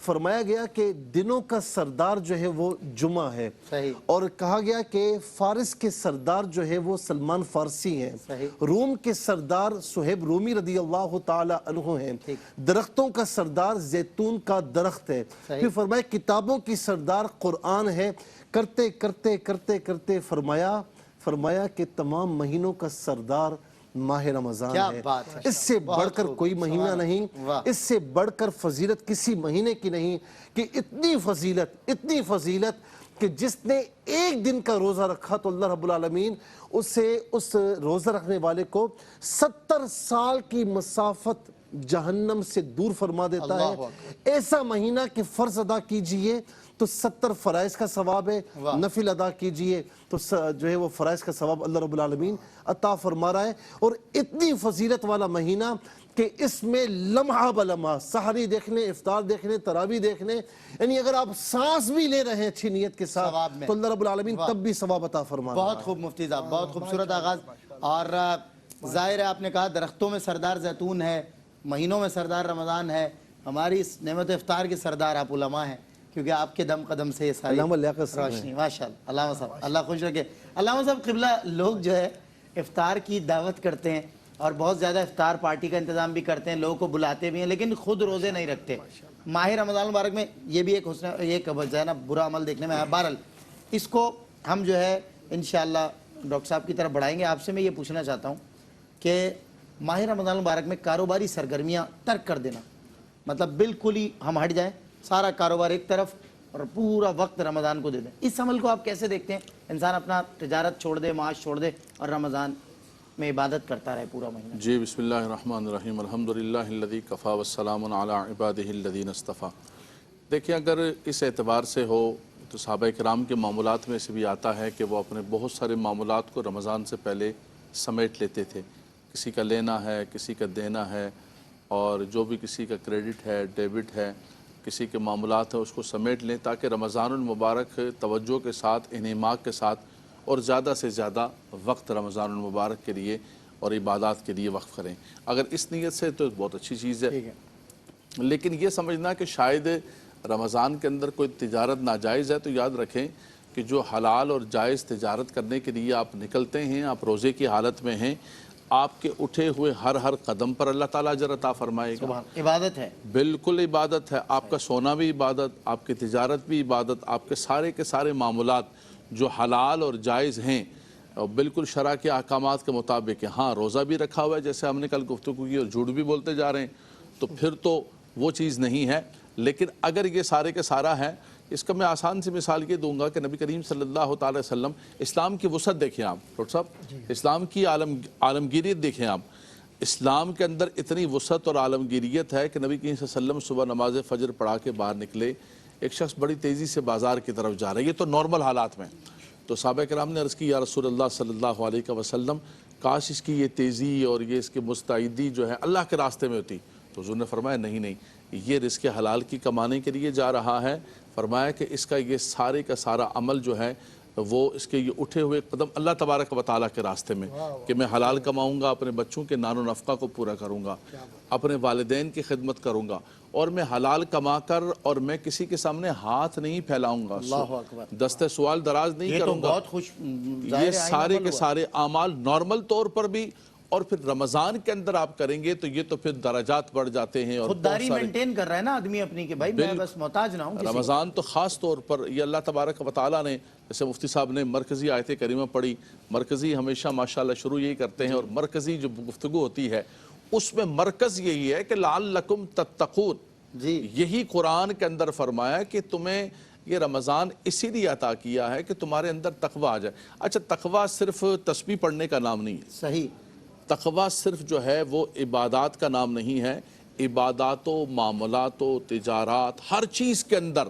فرمایا گیا کہ دنوں کا سردار جو ہے وہ جمعہ ہے، صحیح۔ اور کہا گیا کہ فارس کے سردار جو ہے وہ سلمان فارسی ہیں، صحیح۔ روم کے سردار صہیب رومی رضی اللہ تعالی عنہ ہیں، درختوں کا سردار زیتون کا درخت ہے، پھر فرمایا کتابوں کی سردار قرآن ہے، کرتے کرتے کرتے کرتے فرمایا کہ تمام مہینوں کا سردار ماہ رمضان ہے۔ اس سے بڑھ کر کوئی مہینہ نہیں، اس سے بڑھ کر فضیلت کسی مہینے کی نہیں، کہ اتنی فضیلت کہ جس نے ایک دن کا روزہ رکھا تو اللہ رب العالمین اسے اس روزہ رکھنے والے کو 70 سال کی مسافت جہنم سے دور فرما دیتا ہے۔ ایسا مہینہ کہ فرض ادا کیجئے تو 70 فرائض کا ثواب ہے، نفل ادا کیجئے تو جو ہے وہ فرائض کا ثواب اللہ رب العالمین عطا فرما رہا ہے۔ اور اتنی فضیلت والا مہینہ کہ اس میں لمحہ بلمحہ سحری دیکھ لیں، افطار دیکھ لیں، تراویح دیکھ لیں، یعنی اگر آپ سانس بھی لے رہے ہیں اچھی نیت کے ساتھ تو اللہ رب العالمین تب بھی ثواب عطا فرما رہا ہے۔ بہت خوب مفتی صاحب، بہت خوبصورت آغاز۔ اور ظاہر ہے آپ نے کہا درختوں میں سردار زیتون ہے، مہینوں میں سردار رمضان ہے، ہماری اس نعمت افطار کے سردار آپ علماء ہیں، کیونکہ آپ کے دم قدم سے یہ ساری روشنی، ماشاءاللہ۔ علامہ صاحب اللہ خوش رکھے۔ علامہ صاحب قبلہ، لوگ جو ہے افطار کی دعوت کرتے ہیں اور بہت زیادہ افطار پارٹی کا انتظام بھی کرتے ہیں، لوگوں کو بلاتے بھی ہیں، لیکن خود روزے نہیں رکھتے۔ ماہ رمضان المبارک میں یہ بھی ایک حسن، ایک وجہ ہے نا، برا عمل دیکھنے میں آیا۔ بہرحال اس کو ہم جو ہے انشاءاللہ ڈاکٹر صاحب کی طرف بڑھائیں گے۔ آپ سے میں یہ پوچھنا چاہتا ہوں کہ ماہ رمضان المبارک میں کاروباری سرگرمیاں ترک کر دینا، مطلب بالکل ہی ہم ہٹ جائیں، سارا کاروبار ایک طرف اور پورا وقت رمضان کو دے دیں، اس عمل کو آپ کیسے دیکھتے ہیں؟ انسان اپنا تجارت چھوڑ دے، معاش چھوڑ دے اور رمضان میں عبادت کرتا رہے پورا مہینہ۔ جی بسم اللہ الرحمن الرحیم، الحمدللہ الذی کفا والسلام علی عبادہ الذین اصطفیٰ۔ دیکھیں اگر اس اعتبار سے ہو تو صحابہ کرام کے معاملات میں سے بھی آتا ہے کہ وہ اپنے بہت سارے معاملات کو رمضان سے پہلے سمیٹ لیتے تھے، کسی کا لینا ہے، کسی کا دینا ہے، اور جو بھی کسی کا کریڈٹ ہے، ڈیبٹ ہے، کسی کے معاملات ہیں، اس کو سمیٹ لیں تاکہ رمضان المبارک توجہ کے ساتھ، انہماک کے ساتھ اور زیادہ سے زیادہ وقت رمضان المبارک کے لیے اور عبادات کے لیے وقف کریں۔ اگر اس نیت سے تو بہت اچھی چیز ہے، لیکن یہ سمجھنا کہ شاید رمضان کے اندر کوئی تجارت ناجائز ہے، تو یاد رکھیں کہ جو حلال اور جائز تجارت کرنے کے لیے آپ نکلتے ہیں، آپ روزے کی حالت میں ہیں، آپ کے اٹھے ہوئے ہر قدم پر اللہ تعالیٰ اجر عطا فرمائے گا۔ عبادت ہے، بالکل عبادت ہے، آپ کا سونا بھی عبادت، آپ کی تجارت بھی عبادت، آپ کے سارے معاملات جو حلال اور جائز ہیں بالکل شرع کے احکامات کے مطابق ہے۔ ہاں روزہ بھی رکھا ہوا ہے جیسے ہم نے کل گفتگو کی اور جھوٹ بھی بولتے جا رہے ہیں تو پھر تو وہ چیز نہیں ہے، لیکن اگر یہ سارے کے سارا ہے، اس کا میں آسان سی مثال یہ دوں گا کہ نبی کریم صلی اللہ تعالی وسلم، اسلام کی وسعت دیکھیں آپ ڈاکٹر صاحب، اسلام کی عالمگیریت دیکھیں آپ، اسلام کے اندر اتنی وسعت اور عالمگیریت ہے کہ نبی کریم صلی اللہ علیہ وسلم صبح نماز فجر پڑھا کے باہر نکلے، ایک شخص بڑی تیزی سے بازار کی طرف جا رہا ہے، یہ تو نارمل حالات میں، تو صحابہ کرام نے عرض کی یا رسول اللہ صلی اللہ علیہ وسلم، کاش اس کی یہ تیزی اور یہ اس کی مستعدی جو ہے اللہ کے راستے میں ہوتی، تو حضور نے فرمایا نہیں، یہ رزق حلال کی کمانے کے لیے جا رہا ہے، فرمایا کہ اس کا یہ سارے کا سارا عمل جو ہے وہ اس کے یہ اٹھے ہوئے قدم اللہ تبارک و تعالیٰ کے راستے میں، کہ میں حلال کماؤں گا، اپنے بچوں کے نان و نفقہ کو پورا کروں گا، اپنے والدین کی خدمت کروں گا، اور میں حلال کما کر اور میں کسی کے سامنے ہاتھ نہیں پھیلاؤں گا، دستے سوال دراز نہیں کروں گا، یہ سارے کے سارے اعمال نارمل طور پر بھی، اور پھر رمضان کے اندر آپ کریں گے تو یہ تو پھر درجات بڑھ جاتے ہیں، اور خودداری مینٹین کر رہا ہے نا آدمی اپنی کہ بھائی میں بس محتاج نہ ہوں۔ رمضان تو خاص طور پر یہ اللہ تبارک و تعالیٰ نے، جیسے مفتی صاحب نے مرکزی آیت کریمہ پڑھی، مرکزی ہمیشہ ماشاءاللہ شروع یہی کرتے ہیں، اور مرکزی جو گفتگو ہوتی ہے اس میں مرکز یہی ہے کہ لعلکم تتقون، یہی قرآن کے اندر فرمایا کہ تمہیں یہ رمضان اسی لیے عطا کیا ہے کہ تمہارے اندر تقویٰ آ جائے۔ اچھا تقویٰ صرف تسبیح پڑھنے کا نام نہیں ہے، صحیح، تقویٰ صرف جو ہے وہ عبادات کا نام نہیں ہے، عبادات و معاملات و تجارات ہر چیز کے اندر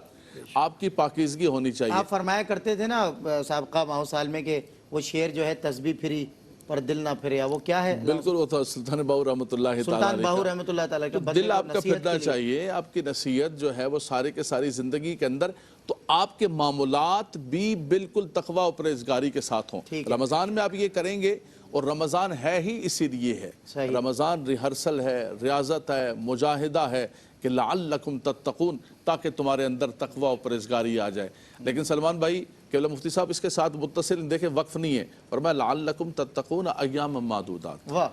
آپ کی پاکیزگی ہونی چاہیے۔ آپ فرمایا کرتے تھے نا سابقہ ماہ سال میں کہ وہ شعر جو ہے تسبیح پھری پر دل نہ پھریا، وہ کیا ہے؟ بالکل وہ تھا سلطان باہو رحمۃ اللہ تعالیٰ سلطان باہو رحمۃ اللہ تعالیٰ کا، دل آپ کا پھرنا چاہیے، آپ کی نصیحت جو ہے وہ سارے کے ساری زندگی کے اندر، تو آپ کے معاملات بھی بالکل تقویٰ و پرہیزگاری کے ساتھ ہوں۔ رمضان میں آپ یہ کریں گے اور رمضان ہے ہی اسی لیے ہے. صحیح. رمضان ریہرسل ہے, ریاضت ہے, مجاہدہ ہے کہ لعلکم تتقون, تاکہ تمہارے اندر تقوی و پرہیزگاری آ جائے. لیکن سلمان بھائی قبلہ مفتی صاحب اس کے ساتھ متصل دیکھیں وقف نہیں ہے, فرمایا لعلکم تتقون ایام معدودات, واہ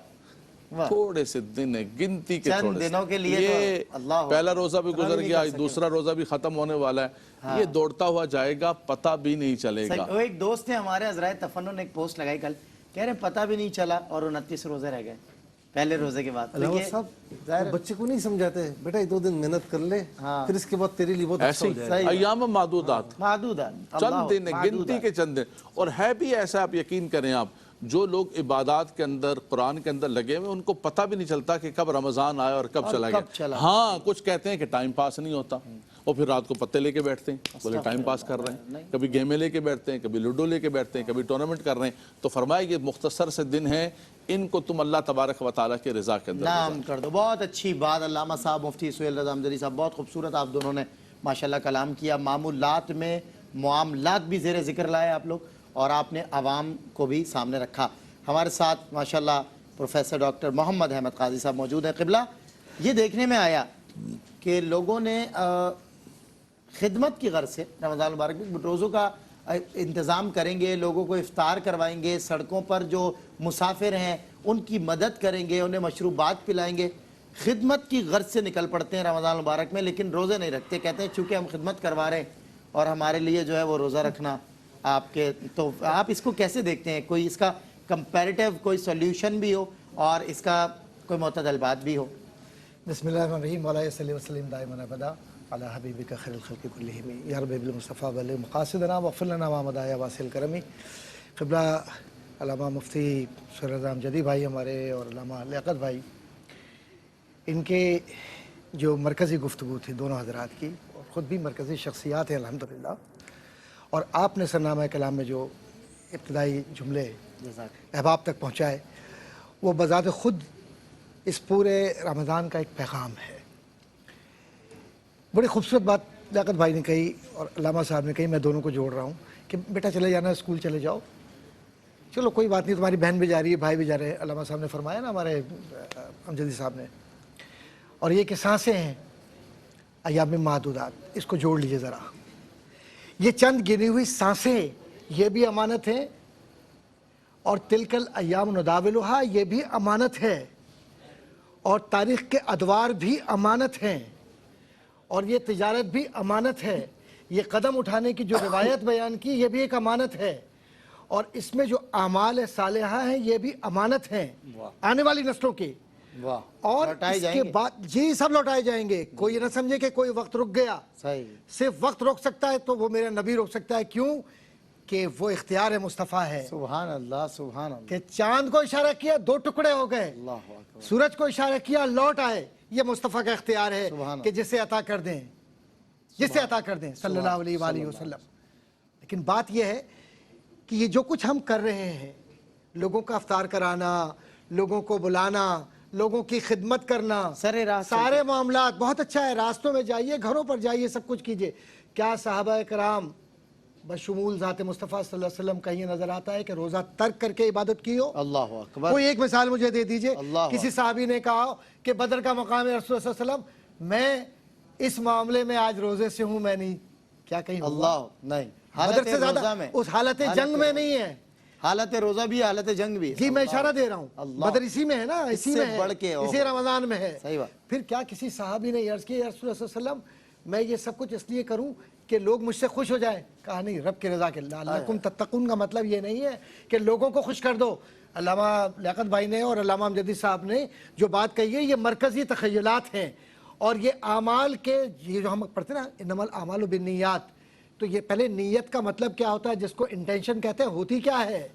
واہ, تھوڑے سے دن ہیں, گنتی کے چند تھوڑے سے. دنوں کے لیے یہ تو اللہ پہلا روزہ بھی گزر نہیں گیا, کر سکے. دوسرا روزہ بھی ختم ہونے والا ہے, یہ دوڑتا ہوا جائے گا, پتہ بھی نہیں چلے گا. وہ ایک دوست نے ہمارے عذرائے تفنن نے ایک پوسٹ لگائی کل, کہہ رہے پتہ بھی نہیں چلا اور 29 روزے رہ گئے پہلے روزے کے بعد. علامہ صاحب بچے کو نہیں سمجھاتے بیٹا یہ 2 دن محنت کر لے, پھر اس کے بعد تیرے لیے بہت اچھا ایسے ہو جائے گا. ایام معدودات, معدود ہے, چند دن ہیں, گنتی کے چند دن. اور ہے بھی ایسا, آپ یقین کریں, آپ جو لوگ عبادات کے اندر قرآن کے اندر لگے ہوئے ان کو پتہ بھی نہیں چلتا کہ کب رمضان آیا اور کب چلا گیا. ہاں کچھ کہتے ہیں کہ ٹائم پاس نہیں ہوتا, اور پھر رات کو پتے لے کے بیٹھتے ہیں, بولے ٹائم پاس کر رہے ہیں, کبھی گیمیں لے کے بیٹھتے ہیں, کبھی لوڈو لے کے بیٹھتے ہیں, کبھی ٹورنامنٹ کر رہے ہیں. تو فرمایا یہ مختصر سے دن ہیں, ان کو تم اللہ تبارک و تعالیٰ کے رضا کے اندر نام کر دو. بہت اچھی بات علامہ صاحب مفتی سہیل رضا امجدی صاحب, بہت خوبصورت آپ دونوں نے ماشاءاللہ کلام کیا. معمولات میں معاملات بھی زیر ذکر لائے آپ لوگ, اور آپ نے عوام کو بھی سامنے رکھا. ہمارے ساتھ ماشاءاللہ پروفیسر ڈاکٹر محمد احمد قاضی صاحب موجود ہیں. قبلہ یہ دیکھنے میں آیا کہ لوگوں نے خدمت کی غرض سے رمضان المبارک میں روزوں کا انتظام کریں گے, لوگوں کو افطار کروائیں گے, سڑکوں پر جو مسافر ہیں ان کی مدد کریں گے, انہیں مشروبات پلائیں گے, خدمت کی غرض سے نکل پڑتے ہیں رمضان المبارک میں, لیکن روزے نہیں رکھتے. کہتے ہیں چونکہ ہم خدمت کروا رہے ہیں اور ہمارے لیے جو ہے وہ روزہ رکھنا آپ کے, تو آپ اس کو کیسے دیکھتے ہیں؟ کوئی اس کا کمپیریٹیو کوئی سولیوشن بھی ہو اور اس کا کوئی معتدل بات بھی ہو. بسم اللہ الرحمن الرحیم. مولا صلی وسلم دائما ابدا علی حبیبک خیر الخلق کلہم یا رب بالمصطفیٰ بلغ مقاصدنا واغفر لنا ما مضى یا واسع الکرم. قبلہ علامہ مفتی سہیل رضا امجدی بھائی ہمارے اور علامہ لیاقت بھائی, ان کے جو مرکزی گفتگو تھی دونوں حضرات کی, اور خود بھی مرکزی شخصیات ہیں الحمدللہ, اور آپ نے سرنامہ کلام میں جو ابتدائی جملے احباب تک پہنچائے وہ بذات خود اس پورے رمضان کا ایک پیغام ہے. بڑی خوبصورت بات لیاقت بھائی نے کہی اور علامہ صاحب نے کہی, میں دونوں کو جوڑ رہا ہوں کہ بیٹا چلے جانا, اسکول چلے جاؤ, چلو کوئی بات نہیں, تمہاری بہن بھی جا رہی ہے, بھائی بھی جا رہے ہیں. علامہ صاحب نے فرمایا نا ہمارے امجدی صاحب نے, اور یہ کہ سانسیں ہیں ایام معدودات, اس کو جوڑ لیجئے ذرا. یہ چند گنی ہوئی سانسیں یہ بھی امانت ہیں, اور تلکل ایام نداولھا یہ بھی امانت ہے, اور تاریخ کے ادوار بھی امانت ہیں, اور یہ تجارت بھی امانت ہے. یہ قدم اٹھانے کی جو روایت بیان کی یہ بھی ایک امانت ہے, اور اس میں جو اعمال صالحہ ہیں یہ بھی امانت ہیں آنے والی نسلوں کی. اور اس کے بعد جی سب لوٹائے جائیں گے. کوئی یہ نہ سمجھے کہ کوئی وقت رک گیا, صرف وقت روک سکتا ہے تو وہ میرا نبی روک سکتا ہے. کیوں کہ وہ اختیار مصطفیٰ ہے. سبحان اللہ سبحان اللہ. کہ چاند کو اشارہ کیا 2 ٹکڑے ہو گئے, سورج کو اشارہ کیا لوٹ آئے. یہ مصطفیٰ کا اختیار ہے کہ جسے عطا کر دیں, جسے عطا کر دیں صلی اللہ علیہ وآلہ وسلم. لیکن بات یہ ہے کہ یہ جو کچھ ہم کر رہے ہیں, لوگوں کا افطار کرانا, لوگوں کو بلانا, لوگوں کی خدمت کرنا, سارے معاملات بہت اچھا ہے. راستوں میں جائیے, گھروں پر جائیے, سب کچھ کیجئے. کیا صحابہ کرام بشمول ذات مصطفیٰ صلی اللہ علیہ وسلم کا یہ نظر آتا ہے کہ روزہ ترک کر کے عبادت کی ہو؟ اللہ اکبر. کوئی ایک مثال مجھے دے دیجئے. کسی صحابی نے کہا کہ بدر کا مقام ہے رسول اللہ صلی اللہ علیہ وسلم, میں اس معاملے میں آج روزے سے ہوں, میں نہیں, کیا کہیں اللہ نہیں, بدر سے زیادہ اس حالت جنگ میں نہیں ہے. حالت روزہ بھی حالت جنگ بھی. جی میں اشارہ دے رہا ہوں, بدر اسی میں ہے نا, اسی میں ہے, اسی رمضان میں ہے. پھر کیا کسی صحابی نے عرض کیا یا رسول اللہ صلی اللہ علیہ وسلم میں یہ سب کچھ اس لیے کروں کہ لوگ مجھ سے خوش ہو جائیں؟ کہا نہیں, رب کی رضا کے اللہ. لعلکم تتقون کا مطلب یہ نہیں ہے کہ لوگوں کو خوش کر دو. علامہ لیاقت بھائی نے اور علامہ امجدی صاحب نے جو بات کہی ہے یہ مرکزی تخیلات ہیں, اور یہ اعمال کے, یہ جو ہم پڑھتے ہیں نا انما الاعمال بالنیات, تو یہ پہلے نیت کا مطلب کیا ہوتا ہے, جس کو انٹینشن کہتے ہیں, ہوتی کیا ہے.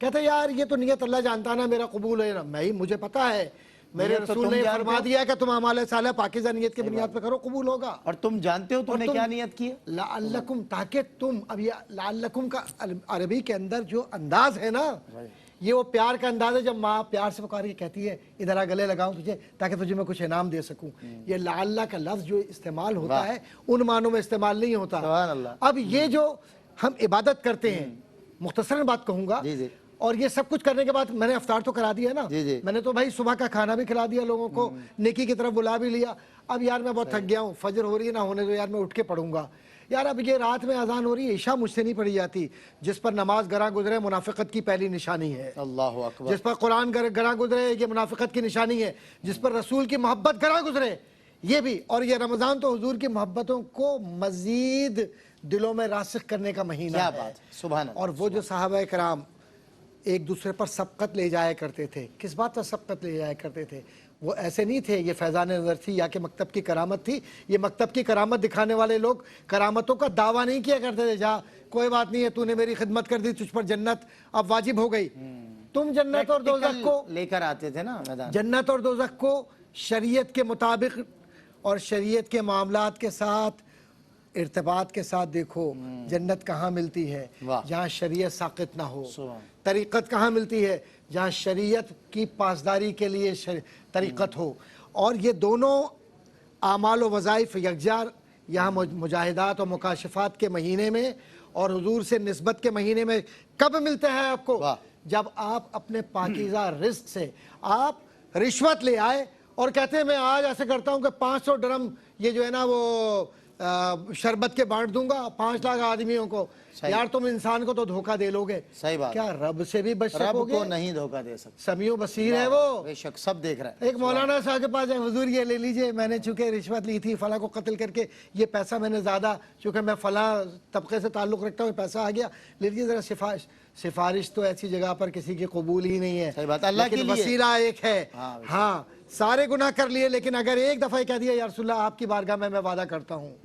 کہتے ہیں یار یہ تو نیت اللہ جانتا نا, میرا قبول ہے نا, میں مجھے پتا ہے, میرے رسول نے فرما دیا کہ تم اعمال صالحہ پاکیزہ نیت کی بنیاد پہ کرو, قبول ہوگا. اور تم جانتے ہو تم نے کیا نیت کی ہے؟ لعلکم, تاکہ تم, اب یہ لعلکم کا عربی کے اندر جو انداز ہے نا, یہ وہ پیار کا انداز ہے. جب ماں پیار سے پکار کے کہتی ہے ادھر آ گلے لگاؤں تجھے تاکہ تجھے میں کچھ انعام دے سکوں, یہ لعل کا لفظ جو استعمال ہوتا ہے ان معنوں میں استعمال نہیں ہوتا. اب یہ جو ہم عبادت کرتے ہیں, مختصراً بات کہوں گا, اور یہ سب کچھ کرنے کے بعد میں نے افطار تو کرا دیا نا, جی جی. میں نے تو بھائی صبح کا کھانا بھی کھلا دیا لوگوں کو, نیکی کی طرف بلا بھی لیا. اب یار میں بہت تھک گیا ہوں, فجر ہو رہی ہے, نہ ہونے دو یار, میں اٹھ کے پڑھوں گا. یار اب یہ رات میں اذان ہو رہی ہے, عشاء مجھ سے نہیں پڑھی جاتی. جس پر نماز گراں گزرے منافقت کی پہلی نشانی ہے. اللہ اکبر. جس پر قرآن گراں گزرے یہ منافقت کی نشانی ہے. جس پر رسول کی محبت گراں گزرے یہ بھی. اور یہ رمضان تو حضور کی محبتوں کو مزید دلوں میں راسخ کرنے کا مہینہ کیا ہے. بات, سبحان اللہ. اور وہ جو صحابہ کرام ایک دوسرے پر سبقت لے جایا کرتے تھے, کس بات پر سبقت لے جایا کرتے تھے؟ وہ ایسے نہیں تھے یہ فیضان نظر تھی یا کہ مکتب کی کرامت تھی. یہ مکتب کی کرامت دکھانے والے لوگ کرامتوں کا دعویٰ نہیں کیا کرتے تھے, جا کوئی بات نہیں ہے, تو نے میری خدمت کر دی, تجھ پر جنت اب واجب ہو گئی. تم جنت اور دوزخ کو لے کر آتے تھے نا میدان. جنت اور دوزخ کو شریعت کے مطابق اور شریعت کے معاملات کے ساتھ ارتباط کے ساتھ دیکھو. جنت کہاں ملتی ہے؟ جہاں شریعت ساقط نہ ہو. طریقت کہاں ملتی ہے؟ جہاں شریعت کی پاسداری کے لیے طریقت ہو. اور یہ دونوں اعمال و وظائف یکجار یہاں مجاہدات اور مکاشفات کے مہینے میں اور حضور سے نسبت کے مہینے میں کب ملتے ہیں آپ کو؟ جب آپ اپنے پاکیزہ رزق سے آپ رشوت لے آئے اور کہتے ہیں میں آج ایسے کرتا ہوں کہ 500 ڈرم یہ جو ہے نا وہ شربت کے بانٹ دوں گا 5 لاکھ آدمیوں کو. یار تم انسان کو تو دھوکہ دے لو گے, صحیح بات. کیا رب سے بھی بچ سکو رب گے؟ کو نہیں دھوکہ دے سکتے. سمیع و بصیر ہے وہ, بے شک سب دیکھ رہا ہے. ایک مولانا صاحب کے پاس ہے, حضور یہ لے لیجئے, میں نے چونکہ رشوت لی تھی فلاں کو قتل کر کے, یہ پیسہ میں نے زیادہ چونکہ میں فلاں طبقے سے تعلق رکھتا ہوں, پیسہ آ گیا, لے لیجیے ذرا. سفارش تو ایسی جگہ پر کسی کی قبول ہی نہیں ہے. صحیح بات, اللہ کے لیے وسیلہ ایک ہے. ہاں سارے گناہ کر لیے, لیکن اگر ایک دفعہ کہہ دیا یا رسول اللہ آپ کی بارگاہ میں وعدہ کرتا ہوں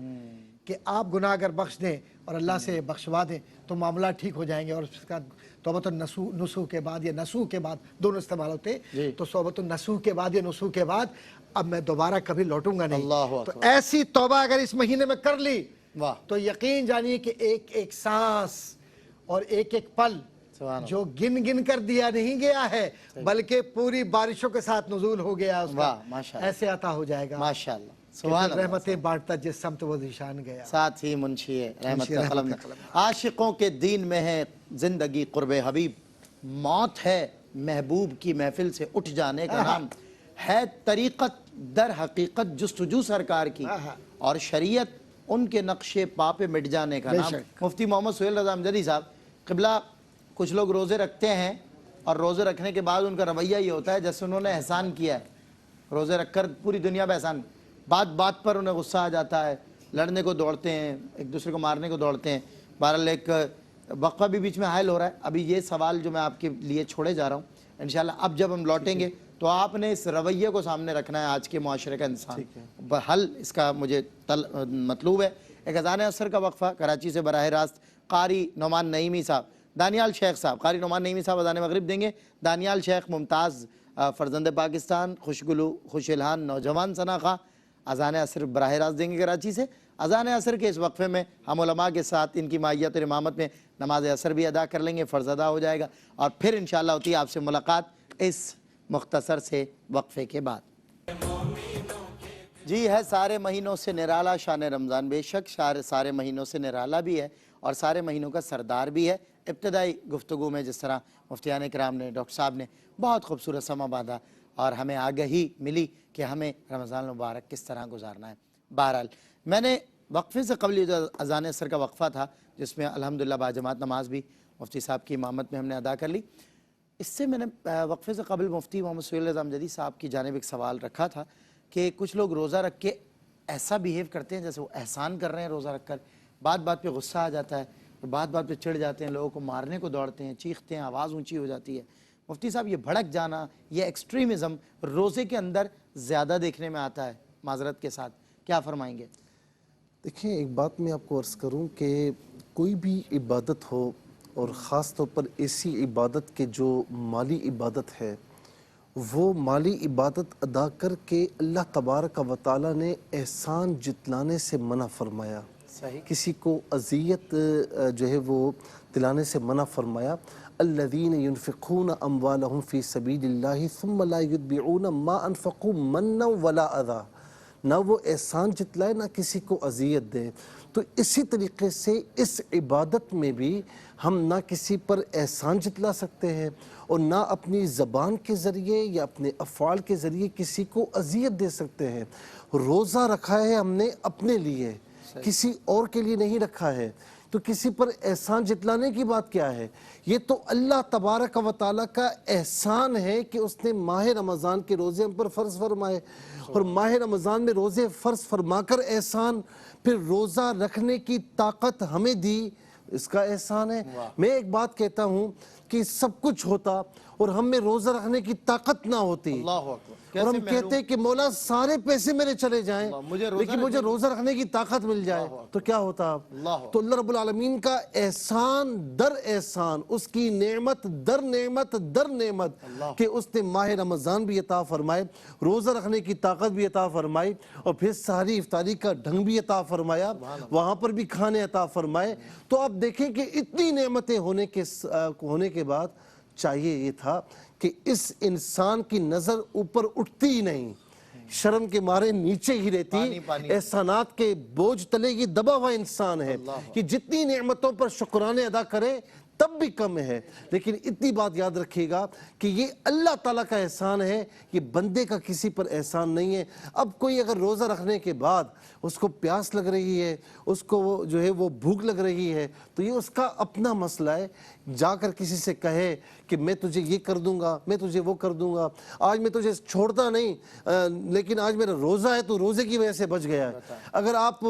کہ آپ گناہ اگر بخش دیں اور اللہ سے بخشوا دیں تو معاملات ٹھیک ہو جائیں گے. اور اس کا توبۃ النصوح کے بعد یا نصوح کے بعد دونوں استعمال ہوتے ہیں, تو توبۃ النصوح کے بعد یا نصوح کے بعد اب میں دوبارہ کبھی لوٹوں گا نہیں. تو ایسی توبہ اگر اس مہینے میں کر لی تو یقین جانیے کہ ایک ایک سانس اور ایک ایک پل جو گن گن کر دیا نہیں گیا ہے بلکہ پوری بارشوں کے ساتھ نزول ہو گیا اس کا, ایسے عطا ہو جائے گا. ماشاءاللہ, سبحان اللہ. رحمتیں بانٹتا جس سمت وہ ذیشان گیا. ساتھ ہی منشی رحمت کا قلم. عاشقوں کے دین میں ہے زندگی قرب حبیب, موت ہے محبوب کی محفل سے اٹھ جانے کا نام, ہے طریقت در حقیقت جستجو سرکار کی, اور شریعت ان کے نقش پا پہ مٹ جانے کا نام. مفتی محمد سہیل رضا امجدی صاحب قبلہ, کچھ لوگ روزے رکھتے ہیں اور روزے رکھنے کے بعد ان کا رویہ یہ ہوتا ہے جیسے انہوں نے احسان کیا ہے, روزے رکھ کر پوری دنیا پہ احسان, بات بات پر انہیں غصہ آ جاتا ہے, لڑنے کو دوڑتے ہیں, ایک دوسرے کو مارنے کو دوڑتے ہیں. بہرحال ایک وقفہ بھی بیچ میں حائل ہو رہا ہے. ابھی یہ سوال جو میں آپ کے لیے چھوڑے جا رہا ہوں انشاءاللہ اب جب ہم لوٹیں گے تو آپ نے اس رویے کو سامنے رکھنا ہے آج کے معاشرے کا انسان. حل اس کا مجھے مطلوب ہے. ایک اذان عصر کا وقفہ کراچی سے براہ راست قاری نعمان نعیمی صاحب, دانیال شیخ صاحب, قاری نعمان نعیمی صاحب اذان مغرب دیں گے. دانیال شیخ ممتاز فرزند پاکستان, خوشگلو خوش الہان نوجوان ثنا خواہ اذان عصر براہ راست دیں گے کراچی سے. اذان عصر کے اس وقفے میں ہم علماء کے ساتھ ان کی مائیت اور امامت میں نماز عصر بھی ادا کر لیں گے, فرض ادا ہو جائے گا, اور پھر انشاءاللہ ہوتی ہے آپ سے ملاقات اس مختصر سے وقفے کے بعد. جی ہے سارے مہینوں سے نرالا شان رمضان, بے شک سارے مہینوں سے نرالا بھی ہے اور سارے مہینوں کا سردار بھی ہے. ابتدائی گفتگو میں جس طرح مفتیان کرام نے, ڈاکٹر صاحب نے بہت خوبصورت سما باندھا اور ہمیں آگہی ملی کہ ہمیں رمضان المبارک کس طرح گزارنا ہے. بہرحال میں نے وقفے سے قبل جو اذان عصر کا وقفہ تھا جس میں الحمدللہ باجماعت نماز بھی مفتی صاحب کی امامت میں ہم نے ادا کر لی, اس سے میں نے وقفے سے قبل مفتی محمد سہیل رضا امجدی صاحب کی جانب ایک سوال رکھا تھا کہ کچھ لوگ روزہ رکھ کے ایسا بیہیو کرتے ہیں جیسے وہ احسان کر رہے ہیں روزہ رکھ کر, بات بات پہ غصہ آ جاتا ہے, بات بات پہ چڑھ جاتے ہیں, لوگوں کو مارنے کو دوڑتے ہیں, چیختے ہیں, آواز اونچی ہو جاتی ہے. مفتی صاحب یہ بھڑک جانا, یہ ایکسٹریمزم روزے کے اندر زیادہ دیکھنے میں آتا ہے, معذرت کے ساتھ کیا فرمائیں گے؟ دیکھیں ایک بات میں آپ کو عرض کروں کہ کوئی بھی عبادت ہو اور خاص طور پر ایسی عبادت کے جو مالی عبادت ہے, وہ مالی عبادت ادا کر کے اللہ تبارک و تعالیٰ نے احسان جتلانے سے منع فرمایا, کسی کو اذیت جو ہے وہ دلانے سے منع فرمایا. الذین ينفقون اموالهم فی سبیل اللہ ثم لا یتبعون ما انفقوا منا ولا اذی, نہ وہ احسان جتلائے نہ کسی کو اذیت دے. تو اسی طریقے سے اس عبادت میں بھی ہم نہ کسی پر احسان جتلا سکتے ہیں اور نہ اپنی زبان کے ذریعے یا اپنے افعال کے ذریعے کسی کو اذیت دے سکتے ہیں۔ روزہ رکھا ہے ہم نے اپنے لیے، کسی اور کے لیے نہیں رکھا ہے، تو کسی پر احسان جتلانے کی بات کیا ہے؟ یہ تو اللہ تبارک و تعالیٰ کا احسان ہے کہ اس نے ماہ رمضان کے روزے ہم پر فرض فرمائے، اور ماہ رمضان میں روزے فرض فرما کر احسان، پھر روزہ رکھنے کی طاقت ہمیں دی، اس کا احسان ہے۔ میں ایک بات کہتا ہوں کہ سب کچھ ہوتا اور ہم میں روزہ رکھنے کی طاقت نہ ہوتی، اللہ اکبر، اور ہم کہتے ہیں کہ مولا سارے پیسے میرے چلے جائیں لیکن مجھے روزہ رکھنے کی طاقت مل جائے تو کیا ہوتا؟ تو اللہ رب العالمین کا احسان در احسان، اس کی نعمت در نعمت در نعمت، کہ اس نے ماہ رمضان بھی عطا فرمائے، روزہ رکھنے کی طاقت بھی عطا فرمائی، اور پھر سحری افطاری کا ڈھنگ بھی عطا فرمایا، وہاں پر بھی کھانے عطا فرمائے۔ تو آپ دیکھیں کہ اتنی نعمتیں ہونے کے بعد چاہیے یہ تھا کہ اس انسان کی نظر اوپر اٹھتی ہی نہیں، شرم کے مارے نیچے ہی رہتی، احسانات کے بوجھ تلے یہ دبا ہوا انسان ہے کہ جتنی نعمتوں پر شکرانے ادا کرے تب بھی کم ہے۔ لیکن اتنی بات یاد رکھیے گا کہ یہ اللہ تعالیٰ کا احسان ہے، یہ بندے کا کسی پر احسان نہیں ہے۔ اب کوئی اگر روزہ رکھنے کے بعد اس کو پیاس لگ رہی ہے، اس کو جو ہے وہ بھوک لگ رہی ہے، تو یہ اس کا اپنا مسئلہ ہے، جا کر کسی سے کہے کہ میں تجھے یہ کر دوں گا، میں تجھے وہ کر دوں گا، آج میں تجھے چھوڑتا نہیں لیکن آج میرا روزہ ہے تو روزے کی وجہ سے بچ گیا ہے۔ اگر آپ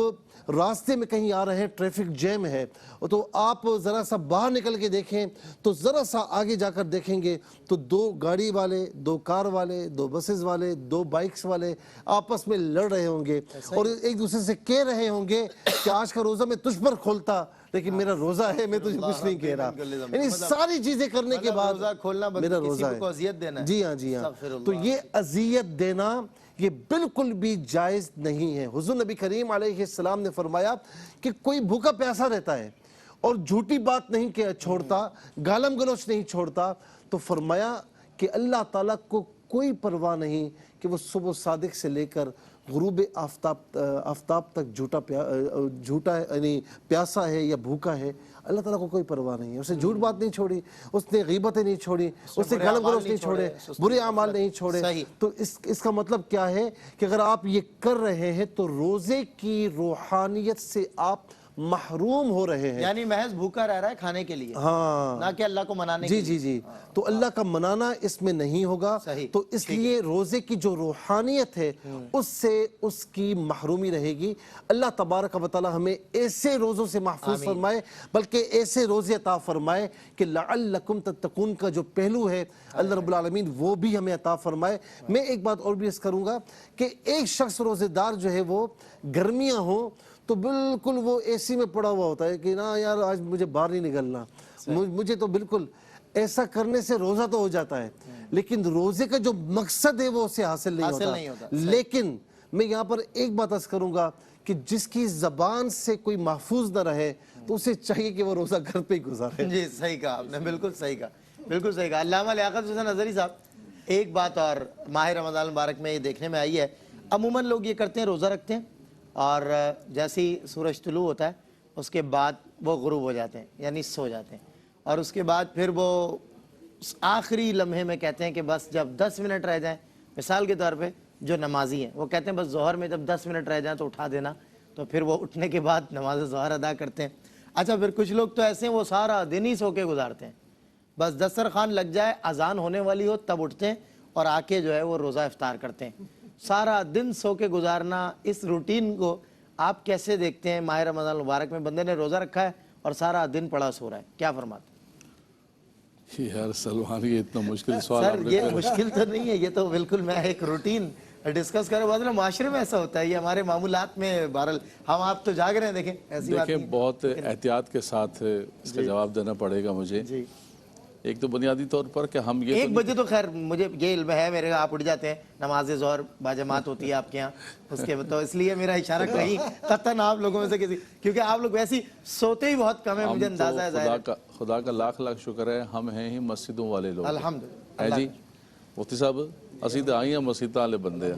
راستے میں کہیں آ رہے ہیں، ٹریفک جیم ہے، تو آپ ذرا سا باہر نکل کے دیکھیں تو ذرا سا آگے جا کر دیکھیں گے تو 2 گاڑی والے، 2 کار والے، 2 بسز والے، 2 بائکس والے آپس میں لڑ رہے ہوں گے اور ایک دوسرے سے کہہ رہے ہوں گے کہ آج کا روزہ میں تجھ پر کھولتا لیکن میرا روزہ ہے، میں تجھے کچھ نہیں کہہ رہا۔ یعنی ساری چیزیں کرنے کے بعد میرا روزہ ہے۔ جی ہاں، جی ہاں، تو یہ اذیت دینا یہ بالکل بھی جائز نہیں ہے۔ حضور نبی کریم علیہ السلام نے فرمایا کہ کوئی بھوکا پیاسا رہتا ہے اور جھوٹی بات نہیں چھوڑتا، گالم گلوچ نہیں چھوڑتا، تو فرمایا کہ اللہ تعالیٰ کو کوئی پرواہ نہیں کہ وہ صبح صادق سے لے کر غروب آفتاب تک جھوٹا یعنی پیاسا ہے یا بھوکا ہے، اللہ تعالیٰ کو کوئی پرواہ نہیں ہے۔ اس نے جھوٹ بات نہیں چھوڑی، اس نے غیبتیں نہیں چھوڑی، اس نے گالم گلوچ نہیں چھوڑے، برے اعمال نہیں چھوڑے۔ تو اس کا مطلب کیا ہے کہ اگر آپ یہ کر رہے ہیں تو روزے کی روحانیت سے آپ محروم ہو رہے ہیں، یعنی محض بھوکا رہ رہا ہے کھانے کے لیے، ہاں، نہ کہ اللہ کو منانے کے لیے۔ جی تو اللہ کا منانا اس میں نہیں ہوگا، تو اس لیے روزے کی جو روحانیت ہے اس سے اس کی محرومی رہے گی۔ اللہ تبارک و تعالی ہمیں ایسے روزوں سے محفوظ فرمائے، بلکہ ایسے روزے عطا فرمائے کہ لعلکم تتقون کا جو پہلو ہے اللہ رب العالمین وہ بھی ہمیں عطا فرمائے۔ میں ایک بات اور بھی عرض کروں گا کہ ایک شخص روزے دار جو ہے وہ گرمیاں ہوں تو بالکل وہ اے سی میں پڑا ہوا ہوتا ہے کہ نا یار آج مجھے باہر نہیں نکلنا، مجھے تو بالکل ایسا کرنے سے روزہ تو ہو جاتا ہے لیکن روزے کا جو مقصد ہے وہ اسے حاصل نہیں ہوتا۔ لیکن میں یہاں پر ایک بات عرض کروں گا کہ جس کی زبان سے کوئی محفوظ نہ رہے تو اسے چاہیے کہ وہ روزہ گھر پہ ہی گزارے۔ جی صحیح کہا آپ نے، بالکل صحیح کہا، بالکل صحیح کہا۔ علامہ لیاقت حسین اظہری صاحب، ایک بات اور ماہ رمضان المبارک میں یہ دیکھنے میں آئی ہے، عموماً لوگ یہ کرتے ہیں روزہ رکھتے ہیں اور جیسے ہی سورج طلوع ہوتا ہے اس کے بعد وہ غروب ہو جاتے ہیں یعنی سو جاتے ہیں، اور اس کے بعد پھر وہ آخری لمحے میں کہتے ہیں کہ بس جب 10 منٹ رہ جائیں، مثال کے طور پہ جو نمازی ہیں وہ کہتے ہیں بس ظہر میں جب 10 منٹ رہ جائیں تو اٹھا دینا، تو پھر وہ اٹھنے کے بعد نماز ظہر ادا کرتے ہیں۔ اچھا پھر کچھ لوگ تو ایسے ہیں وہ سارا دن ہی سو کے گزارتے ہیں، بس دسترخوان لگ جائے اذان ہونے والی ہو تب اٹھتے ہیں اور آ کے جو ہے وہ روزہ افطار کرتے ہیں۔ سارا دن سو کے گزارنا، اس روٹین کو آپ کیسے دیکھتے ہیں؟ ماہ رمضان المبارک میں بندے نے روزہ رکھا ہے اور سارا دن پڑا سو رہا ہے، کیا فرماتے ہیں؟ یار سلمان یہ اتنا مشکل سوال سر یہ مشکل تو نہیں ہے، یہ تو بالکل میں ایک روٹین ڈسکس کر رہا ہوں۔ معاشرے میں ایسا ہوتا ہے، یہ ہمارے معمولات میں بہرحال ہم آپ تو جاگ رہے ہیں، دیکھیں ایسی بات دیکھیں بہت احتیاط کے ساتھ اس کا جواب دینا پڑے گا مجھے۔ ایک تو بنیادی طور پر کہ ہم یہ 1 بجے تو خیر مجھے یہ علم ہے میرے، آپ اٹھ جاتے ہیں، نماز ظہر باجماعت ہوتی ہے آپ کے یہاں، اس کے تو اس لیے میرا اشارہ کہیں قطعاً آپ لوگوں میں سے کسی، کیونکہ آپ لوگ ویسے ہی سوتے ہی بہت کم ہے، مجھے اندازہ ہے ظاہر۔ خدا کا لاکھ لاکھ شکر ہے ہم ہیں ہی مسجدوں والے لوگ، الحمدللہ ہے جی مفتی صاحب، ਅਸੀਂ ਤਾਂ ਆਏ ਹਾਂ ਮਸੀਤਾਂ ਵਾਲੇ ਬੰਦੇ ਆ